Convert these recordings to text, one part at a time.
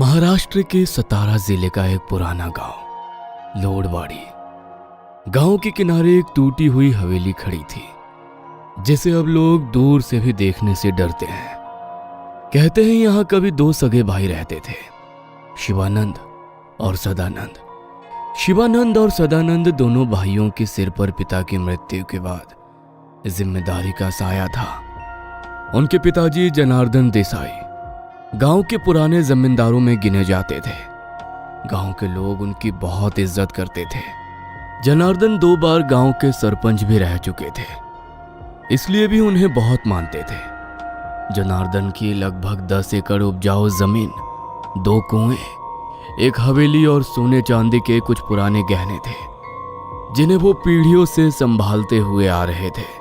महाराष्ट्र के सतारा जिले का एक पुराना गांव लोडवाड़ी। गांव के किनारे एक टूटी हुई हवेली खड़ी थी, जिसे अब लोग दूर से भी देखने से डरते हैं। कहते हैं यहां कभी दो सगे भाई रहते थे, शिवानंद और सदानंद। शिवानंद और सदानंद दोनों भाइयों के सिर पर पिता की मृत्यु के बाद जिम्मेदारी का साया था। उनके पिताजी जनार्दन देसाई गांव के पुराने जमींदारों में गिने जाते थे। गांव के लोग उनकी बहुत इज्जत करते थे। जनार्दन 2 बार गांव के सरपंच भी रह चुके थे, इसलिए भी उन्हें बहुत मानते थे। जनार्दन की लगभग 10 एकड़ उपजाऊ जमीन, 2 कुएं, एक हवेली और सोने चांदी के कुछ पुराने गहने थे, जिन्हें वो पीढ़ियों से संभालते हुए आ रहे थे।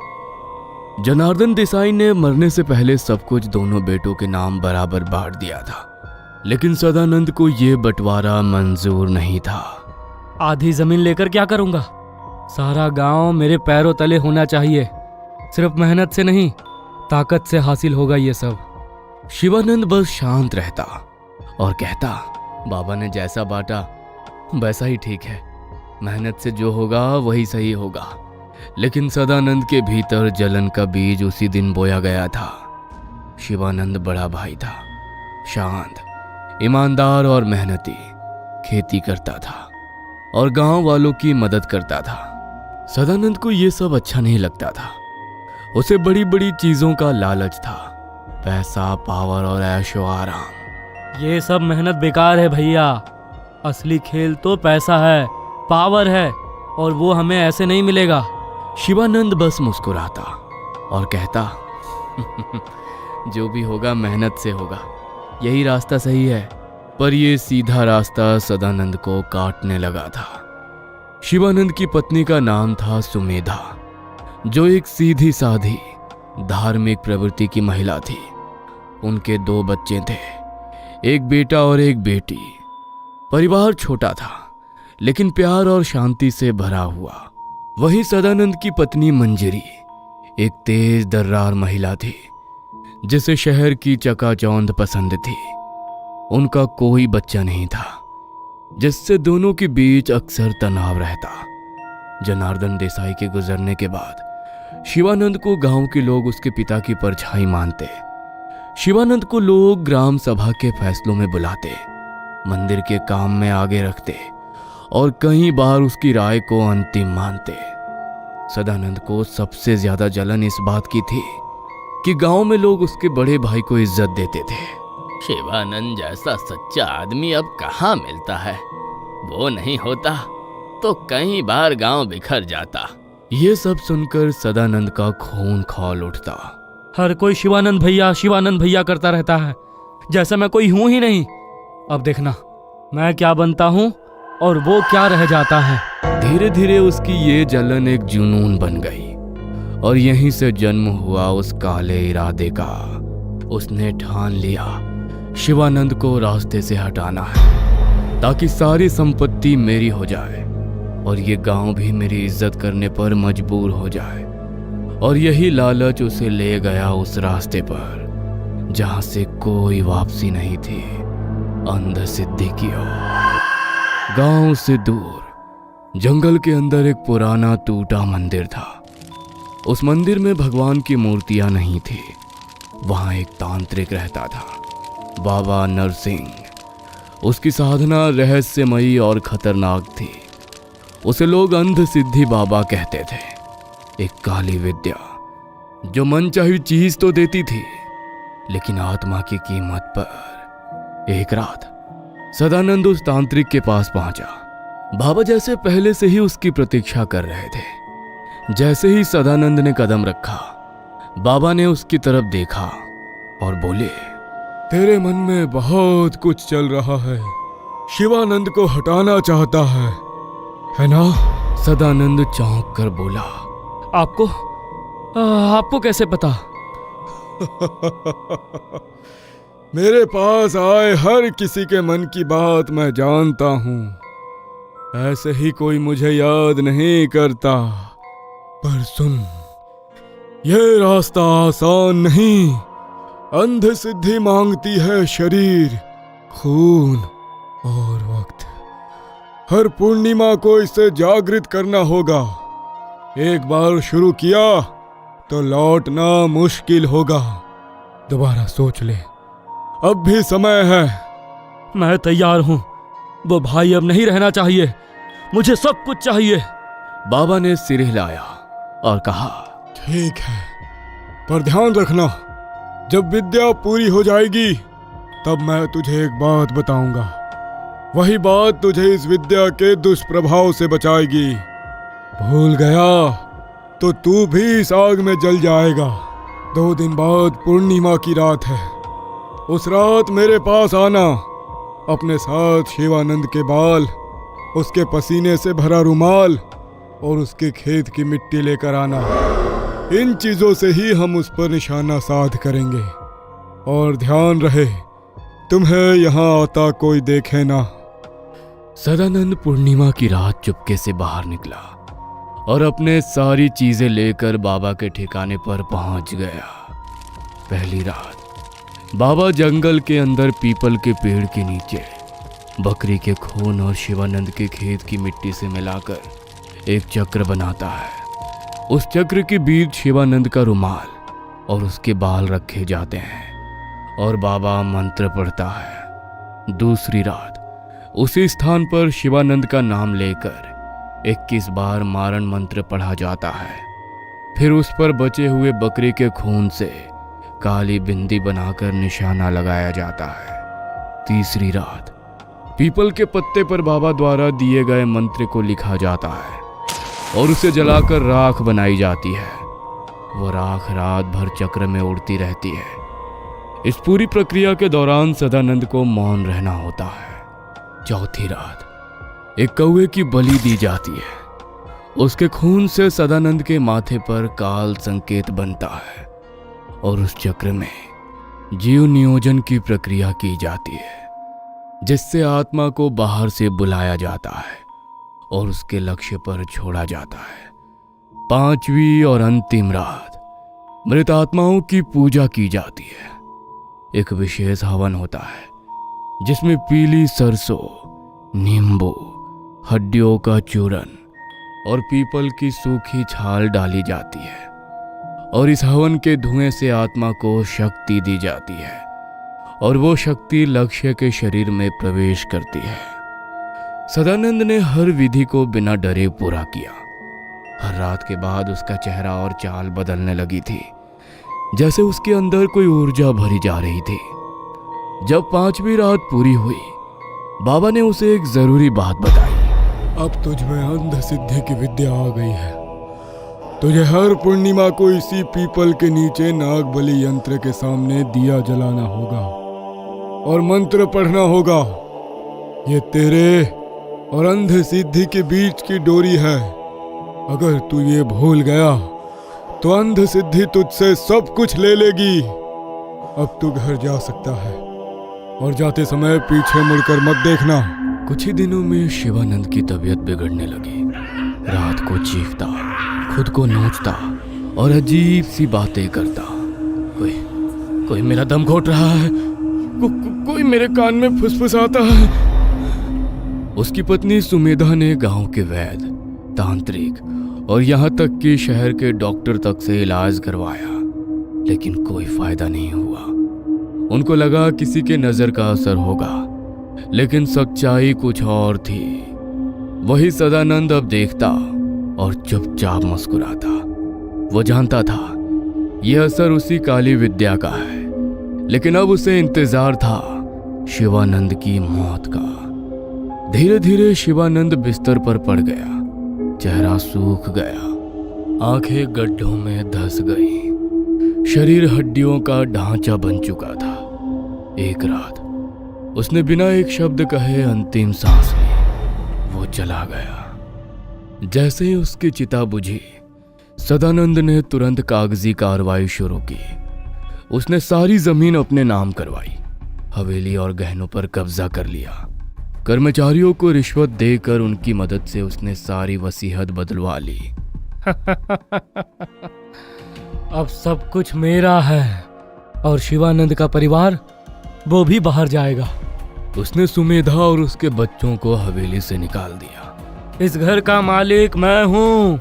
जनार्दन देसाई ने मरने से पहले सब कुछ दोनों बेटों के नाम बराबर बांट दिया था, लेकिन सदानंद को यह बंटवारा मंजूर नहीं था। आधी जमीन लेकर क्या करूंगा? सारा गांव मेरे पैरों तले होना चाहिए। सिर्फ मेहनत से नहीं, ताकत से हासिल होगा ये सब। शिवानंद बस शांत रहता और कहता, बाबा ने जैसा बांटा वैसा ही ठीक है, मेहनत से जो होगा वही सही होगा। लेकिन सदानंद के भीतर जलन का बीज उसी दिन बोया गया था। शिवानंद बड़ा भाई था, शांत, ईमानदार और मेहनती। खेती करता था और गांव वालों की मदद करता था। सदानंद को यह सब अच्छा नहीं लगता था। उसे बड़ी बड़ी चीजों का लालच था, पैसा, पावर और ऐशो आराम। ये सब मेहनत बेकार है भैया। असली खेल तो पैसा है, पावर है, और वो हमें ऐसे नहीं मिलेगा। शिवानंद बस मुस्कुराता और कहता, जो भी होगा मेहनत से होगा, यही रास्ता सही है। पर यह सीधा रास्ता सदानंद को काटने लगा था। शिवानंद की पत्नी का नाम था सुमेधा, जो एक सीधी साधी धार्मिक प्रवृत्ति की महिला थी। उनके 2 बच्चे थे, एक बेटा और एक बेटी। परिवार छोटा था, लेकिन प्यार और शांति से भरा हुआ। वही सदानंद की पत्नी मंजरी एक तेज दर्रार महिला थी, जिसे शहर की चकाचौंध पसंद थी। उनका कोई बच्चा नहीं था, जिससे दोनों के बीच अक्सर तनाव रहता। जनार्दन देसाई के गुजरने के बाद शिवानंद को गांव के लोग उसके पिता की परछाई मानते। शिवानंद को लोग ग्राम सभा के फैसलों में बुलाते, मंदिर के काम में आगे रखते और कई बार उसकी राय को अंतिम मानते। सदानंद को सबसे ज्यादा जलन इस बात की थी कि गांव में लोग उसके बड़े भाई को इज्जत देते थे। शिवानंद जैसा सच्चा आदमी अब कहाँ मिलता है। वो नहीं होता तो कई बार गांव बिखर जाता। ये सब सुनकर सदानंद का खून खौल उठता। हर कोई शिवानंद भैया करता रहता है, जैसे मैं कोई हूं ही नहीं। अब देखना मैं क्या बनता हूं और वो क्या रह जाता है। धीरे धीरे उसकी ये जलन एक जुनून बन गई और यहीं से जन्म हुआ उस काले इरादे का। उसने ठान लिया, शिवानंद को रास्ते से हटाना है, ताकि सारी संपत्ति मेरी हो जाए और ये गांव भी मेरी इज्जत करने पर मजबूर हो जाए। और यही लालच उसे ले गया उस रास्ते पर जहां से कोई वापसी नहीं थी, अंध सिद्धि की ओर। गांव से दूर जंगल के अंदर एक पुराना टूटा मंदिर था। उस मंदिर में भगवान की मूर्तियां नहीं थी। वहां एक तांत्रिक रहता था, बाबा नरसिंह। उसकी साधना रहस्यमयी और खतरनाक थी। उसे लोग अंध सिद्धि बाबा कहते थे। एक काली विद्या जो मनचाही चीज तो देती थी, लेकिन आत्मा की कीमत पर। एक रात सदानंद उस तांत्रिक के पास पहुंचा। बाबा जैसे पहले से ही उसकी प्रतीक्षा कर रहे थे। जैसे ही सदानंद ने कदम रखा, बाबा ने उसकी तरफ देखा और बोले, तेरे मन में बहुत कुछ चल रहा है, शिवानंद को हटाना चाहता है ना? सदानंद चौंक कर बोला, आपको कैसे पता? मेरे पास आए हर किसी के मन की बात मैं जानता हूं। ऐसे ही कोई मुझे याद नहीं करता। पर सुन, यह रास्ता आसान नहीं। अंध सिद्धि मांगती है शरीर, खून और वक्त। हर पूर्णिमा को इसे जागृत करना होगा। एक बार शुरू किया तो लौटना मुश्किल होगा। दोबारा सोच ले, अब भी समय है। मैं तैयार हूँ। वो भाई अब नहीं रहना चाहिए। मुझे सब कुछ चाहिए। बाबा ने सिर हिलाया और कहा, ठीक है, पर ध्यान रखना, जब विद्या पूरी हो जाएगी तब मैं तुझे एक बात बताऊंगा। वही बात तुझे इस विद्या के दुष्प्रभाव से बचाएगी। भूल गया तो तू भी इस आग में जल जाएगा। 2 दिन बाद पूर्णिमा की रात है। उस रात मेरे पास आना। अपने साथ शिवानंद के बाल, उसके पसीने से भरा रुमाल और उसके खेत की मिट्टी लेकर आना। इन चीजों से ही हम उस पर निशाना साध करेंगे। और ध्यान रहे, तुम्हें यहाँ आता कोई देखे ना। सदानंद पूर्णिमा की रात चुपके से बाहर निकला और अपने सारी चीजें लेकर बाबा के ठिकाने पर पहुंच गया। पहली रात बाबा जंगल के अंदर पीपल के पेड़ के नीचे बकरी के खून और शिवानंद के खेत की मिट्टी से मिलाकर एक चक्र बनाता है। उस चक्र के बीच शिवानंद का रुमाल और उसके बाल रखे जाते हैं और बाबा मंत्र पढ़ता है। दूसरी रात उसी स्थान पर शिवानंद का नाम लेकर 21 बार मारण मंत्र पढ़ा जाता है। फिर उस पर बचे हुए बकरी के खून से काली बिंदी बनाकर निशाना लगाया जाता है। तीसरी रात पीपल के पत्ते पर बाबा द्वारा दिए गए मंत्र को लिखा जाता है और उसे जलाकर राख बनाई जाती है। वो राख रात भर चक्र में उड़ती रहती है। इस पूरी प्रक्रिया के दौरान सदानंद को मौन रहना होता है। चौथी रात एक कौवे की बलि दी जाती है। उसके खून से सदानंद के माथे पर काल संकेत बनता है और उस चक्र में जीव नियोजन की प्रक्रिया की जाती है, जिससे आत्मा को बाहर से बुलाया जाता है और उसके लक्ष्य पर छोड़ा जाता है। 5वीं और अंतिम रात मृत आत्माओं की पूजा की जाती है। एक विशेष हवन होता है जिसमें पीली सरसों, नींबू, हड्डियों का चूरन और पीपल की सूखी छाल डाली जाती है और इस हवन के धुएं से आत्मा को शक्ति दी जाती है और वो शक्ति लक्ष्य के शरीर में प्रवेश करती है। सदानंद ने हर विधि को बिना डरे पूरा किया। हर रात के बाद उसका चेहरा और चाल बदलने लगी थी, जैसे उसके अंदर कोई ऊर्जा भरी जा रही थी। जब 5वीं रात पूरी हुई, बाबा ने उसे एक जरूरी बात बताई। अब तुझ में अंध सिद्धि की विद्या आ गई है। तुझे हर पूर्णिमा को इसी पीपल के नीचे नाग बलि यंत्र के सामने दिया जलाना होगा और मंत्र पढ़ना होगा। ये तेरे और अंध सिद्धि के बीच की डोरी है। अगर तू ये भूल गया तो अंध सिद्धि तुझसे सब कुछ ले लेगी। अब तू घर जा सकता है और जाते समय पीछे मुड़कर मत देखना। कुछ ही दिनों में शिवानंद की तबीयत बिगड़ने लगी। रात को चीखता, खुद को नोचता और अजीब सी बातें करता। कोई मेरा दम घोट रहा है, कोई मेरे कान में फुसफुसाता है। उसकी पत्नी सुमेधा ने गांव के वैद्य, तांत्रिक और यहाँ तक कि शहर के डॉक्टर तक से इलाज करवाया, लेकिन कोई फायदा नहीं हुआ। उनको लगा किसी के नजर का असर होगा, लेकिन सच्चाई कुछ और थी। वही सदानंद अब देखता और चुपचाप मुस्कुराता। वो जानता था यह असर उसी काली विद्या का है, लेकिन अब उसे इंतजार था शिवानंद की मौत का। धीरे धीरे शिवानंद बिस्तर पर पड़ गया। चेहरा सूख गया, आंखें गड्ढों में धंस गई, शरीर हड्डियों का ढांचा बन चुका था। एक रात उसने बिना एक शब्द कहे अंतिम सांस ली। वो चला गया। जैसे ही उसकी चिता बुझी, सदानंद ने तुरंत कागजी कार्रवाई शुरू की। उसने सारी जमीन अपने नाम करवाई, हवेली और गहनों पर कब्जा कर लिया। कर्मचारियों को रिश्वत देकर उनकी मदद से उसने सारी वसीयत बदलवा ली। अब सब कुछ मेरा है और शिवानंद का परिवार वो भी बाहर जाएगा। उसने सुमेधा और उसके बच्चों को हवेली से निकाल दिया। इस घर का मालिक मैं हूँ।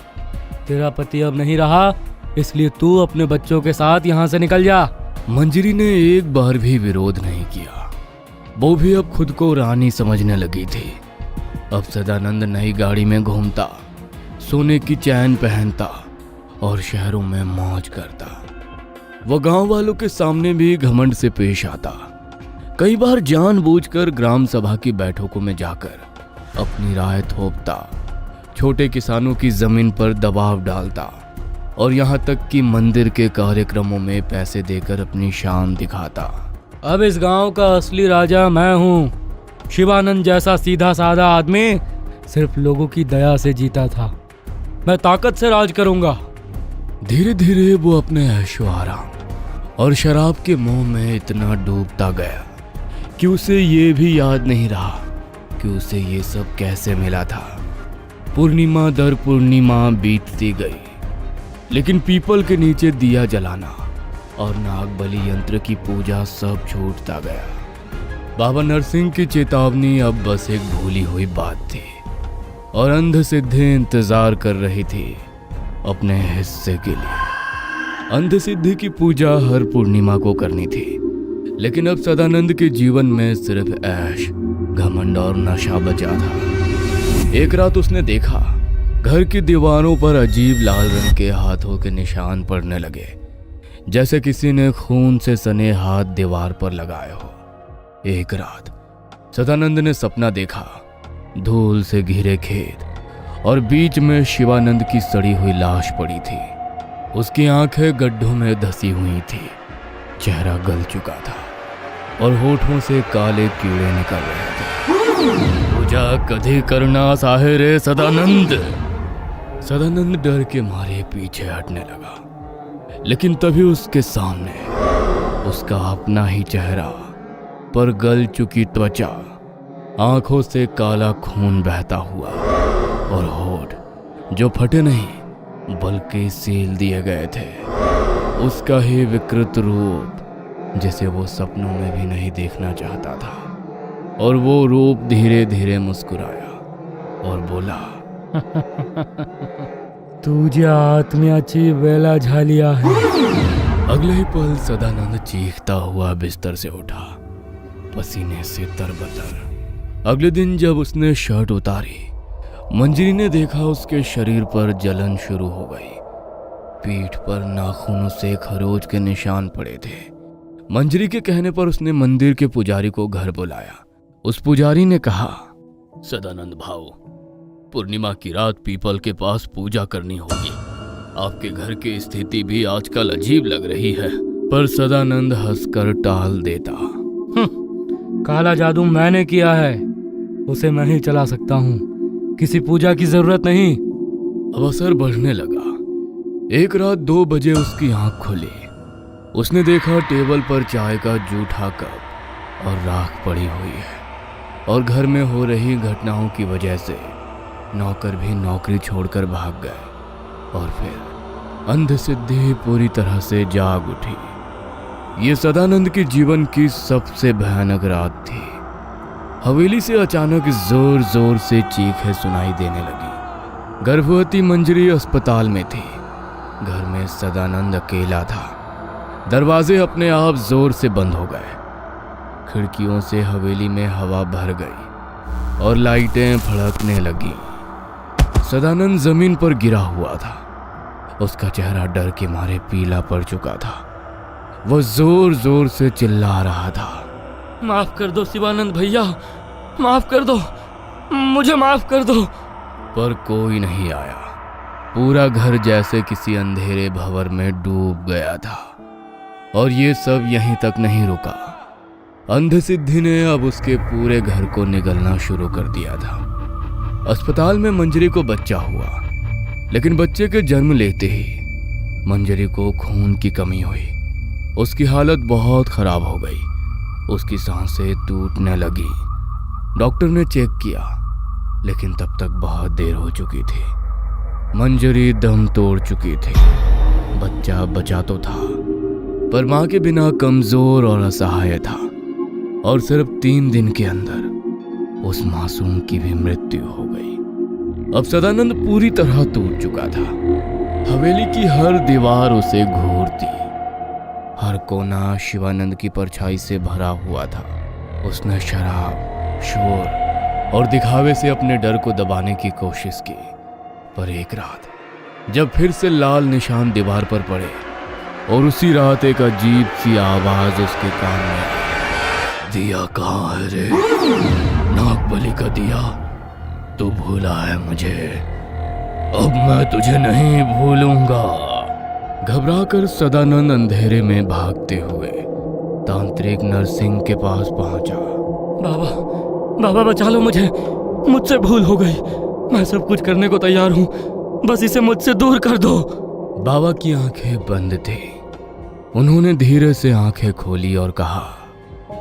तेरा पति अब नहीं रहा, इसलिए तू अपने बच्चों के साथ यहाँ से निकल जा। मंजरी ने एक बार भी विरोध नहीं किया। वो भी अब खुद को रानी समझने लगी थी। अब सदानंद नई गाड़ी में घूमता, सोने की चैन पहनता और शहरों में मौज करता। वह गांव वालों के सामने भी घमंड से पेश आता। कई बार जानबूझकर ग्राम सभा की बैठकों में जाकर अपनी राय थोपता, छोटे किसानों की जमीन पर दबाव डालता और यहाँ तक कि मंदिर के कार्यक्रमों में पैसे देकर अपनी शान दिखाता। अब इस गांव का असली राजा मैं हूँ। शिवानंद जैसा सीधा साधा आदमी सिर्फ लोगों की दया से जीता था। मैं ताकत से राज करूंगा। धीरे धीरे वो अपने ऐशो आराम और शराब के मोह में इतना डूबता गया कि उसे ये भी याद नहीं रहा कि उसे ये सब कैसे मिला था। पूर्णिमा दर पूर्णिमा बीतती गई, लेकिन पीपल के नीचे दिया जलाना और नागबली यंत्र की पूजा सब छूटता गया। बाबा नरसिंह की चेतावनी अब बस एक भूली हुई बात थी और अंधसिद्धि इंतजार कर रही थी अपने हिस्से के लिए। अंधसिद्धि की पूजा हर पूर्णिमा को करनी थी, लेकिन अब सदानंद के जीवन में सिर्फ ऐश, घमंड और नशा बचा था। एक रात उसने देखा घर की दीवारों पर अजीब लाल रंग के हाथों के निशान पड़ने लगे, जैसे किसी ने खून से सने हाथ दीवार पर लगाए हो। एक रात सदानंद ने सपना देखा, धूल से घिरे खेत और बीच में शिवानंद की सड़ी हुई लाश पड़ी थी। उसकी आंखें गड्ढों में धसी हुई थी, चेहरा गल चुका था और होठों से काले कीड़े निकल रहे थे। पूजा कधी करना साहे रे सदानंद। सदानंद डर के मारे पीछे हटने लगा, लेकिन तभी उसके सामने उसका अपना ही चेहरा पर गल चुकी त्वचा, आंखों से काला खून बहता हुआ और होठ जो फटे नहीं बल्कि सील दिए गए थे। उसका ही विकृत रूप जिसे वो सपनों में भी नहीं देखना चाहता था। और वो रूप धीरे धीरे मुस्कुराया और बोला, तुझ्या आत्म्याची वेला झाली आहे। अगले ही पल सदानंद चीखता हुआ बिस्तर से उठा, पसीने से तरबतर। अगले दिन जब उसने शर्ट उतारी, मंजरी ने देखा उसके शरीर पर जलन शुरू हो गई। पीठ पर नाखूनों से खरोच के निशान पड़े थे। मंजरी के कहने पर उसने मंदिर के पुजारी को घर बुलाया। उस पुजारी ने कहा, सदानंद भाऊ, पूर्णिमा की रात पीपल के पास पूजा करनी होगी। आपके घर की स्थिति भी आजकल अजीब लग रही है। पर सदानंद हंसकर टाल देता। काला जादू मैंने किया है, उसे मैं ही चला सकता हूँ, किसी पूजा की जरूरत नहीं। अब असर बढ़ने लगा। एक रात 2 बजे उसकी आंख खुली। उसने देखा टेबल पर चाय का जूठा कप और राख पड़ी हुई है, और घर में हो रही घटनाओं की वजह से नौकर भी नौकरी छोड़कर भाग गए। और फिर अंधसिद्धि पूरी तरह से जाग उठी। ये सदानंद के जीवन की सबसे भयानक रात थी। हवेली से अचानक जोर जोर से चीखें सुनाई देने लगी। गर्भवती मंजरी अस्पताल में थी। घर में सदानंद अकेला था। दरवाजे अपने आप जोर से बंद हो गए। खिड़कियों से हवेली में हवा भर गई और लाइटें भड़कने लगी। सदानंद जमीन पर गिरा हुआ था। उसका चेहरा डर के मारे पीला पड़ चुका था। वह जोर जोर से चिल्ला रहा था, माफ कर दो शिवानंद भैया, माफ कर दो, मुझे माफ कर दो। पर कोई नहीं आया। पूरा घर जैसे किसी अंधेरे भंवर में डूब गया था। और ये सब यहीं तक नहीं रुका। अंधसिद्धि ने अब उसके पूरे घर को निगलना शुरू कर दिया था। अस्पताल में मंजरी को बच्चा हुआ, लेकिन बच्चे के जन्म लेते ही मंजरी को खून की कमी हुई। उसकी हालत बहुत खराब हो गई। उसकी सांसें टूटने लगी। डॉक्टर ने चेक किया, लेकिन तब तक बहुत देर हो चुकी थी। मंजरी दम तोड़ चुकी थी। बच्चा बचा तो था, पर मां के बिना कमजोर और असहाय था। और सिर्फ 3 दिन के अंदर उस मासूम की भी मृत्यु हो गई। अब सदानंद पूरी तरह टूट चुका था। हवेली की हर दीवार उसे घूरती, हर कोना शिवानंद की परछाई से भरा हुआ था। उसने शराब, शोर और दिखावे से अपने डर को दबाने की कोशिश की, पर एक रात जब फिर से लाल निशान दीवार पर पड़े और उसी रात एक अजीब सी आवाज उसके कान में आई, दिया कहाँ है रे, नागबली का दिया, तू भूला है मुझे, अब मैं तुझे नहीं भूलूंगा। घबराकर सदानंद अंधेरे में भागते हुए तांत्रिक नरसिंह के पास पहुंचा। बाबा, बाबा बचा लो मुझे, मुझसे भूल हो गई, मैं सब कुछ करने को तैयार हूँ, बस इसे मुझसे दूर कर दो। बाबा की आंखें बंद थी। उन्होंने धीरे से आंखें खोली और कहा,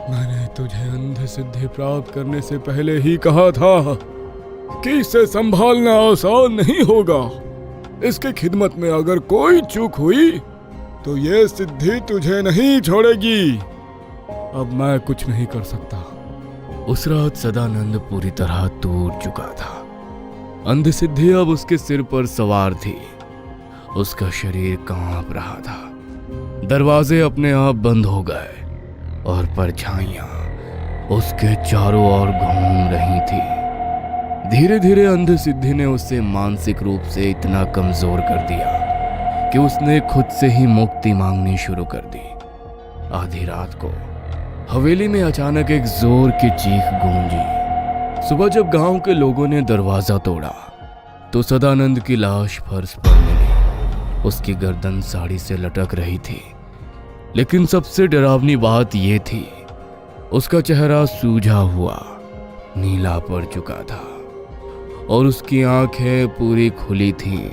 मैंने तुझे अंध सिद्धि प्राप्त करने से पहले ही कहा था कि इसे संभालना आसान नहीं होगा। इसकी खिदमत में अगर कोई चूक हुई तो ये सिद्धि तुझे नहीं छोड़ेगी। अब मैं कुछ नहीं कर सकता। उस रात सदानंद पूरी तरह टूट चुका था। अंधसिद्धि अब उसके सिर पर सवार थी। उसका शरीर कांप रहा था। दरवाजे अपने आप बंद हो गए और परछाइयां उसके चारों ओर घूम रही थी। धीरे धीरे अंधसिद्धि ने उसे मानसिक रूप से इतना कमजोर कर दिया कि उसने खुद से ही मुक्ति मांगनी शुरू कर दी। आधी रात को हवेली में अचानक एक जोर की चीख गूंजी। सुबह जब गांव के लोगों ने दरवाजा तोड़ा तो सदानंद की लाश फर्श पर मिली। उसकी गर्दन साड़ी से लटक रही थी, लेकिन सबसे डरावनी बात यह थी, उसका चेहरा सूझा हुआ नीला पड़ चुका था और उसकी आंखें पूरी खुली थीं।